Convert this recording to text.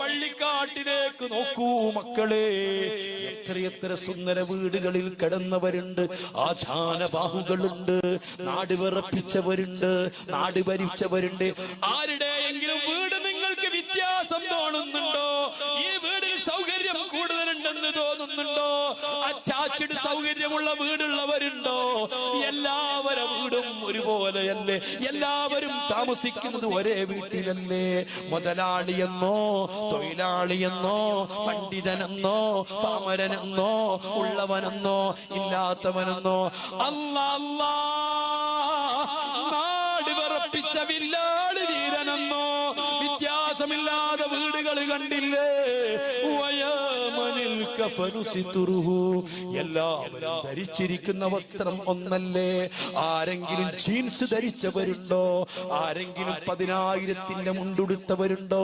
പള്ളിക്കാട്ടിലേക്ക് നോക്കൂ മക്കളെ, എത്രയെത്ര സുന്ദര വീടുകളിൽ കിടന്നവരുണ്ട്, ആചാരബാഹുകളുണ്ട്, നാട് വിറപ്പിച്ചവരുണ്ട്, നാട് ഭരിച്ചവരുണ്ട്. ആരുടെയെങ്കിലും വീട് നിങ്ങൾക്ക് വ്യത്യാസം തോന്നുന്നുണ്ടോ? ഈ വീടിൽ സൗകര്യം കൂടുതലുണ്ടെന്ന് തോന്നുന്നുണ്ടോ? അറ്റാച്ച്ഡ് സൗകര്യമുള്ള വീടുള്ളവരുണ്ടോ? എല്ലാവരും വീടും ഒരുപോലെയല്ലേ? എല്ലാവരും താമസിക്കുന്നത് ഒരേ വീട്ടിലല്ലേ? മുതലാളിയെന്നോ തൊഴിലാളിയെന്നോ പണ്ഡിതനെന്നോ പാമരനെന്നോ ഉള്ളവനെന്നോ ഇല്ലാത്തവനെന്നോ അല്ലാ നാട് വിറപ്പിച്ച വില്ലാളി വീരനെന്നോ വ്യത്യാസമില്ലാതെ വീടുകൾ കണ്ടില്ലേ? എല്ലാവരും ധരിച്ചിരിക്കുന്ന വസ്ത്രം ഒന്നല്ലേ? ആരെങ്കിലും ജീൻസ് ധരിച്ചവരുണ്ടോ? ആരെങ്കിലും 10,000-ന്റെ മുണ്ടുടുത്തവരുണ്ടോ?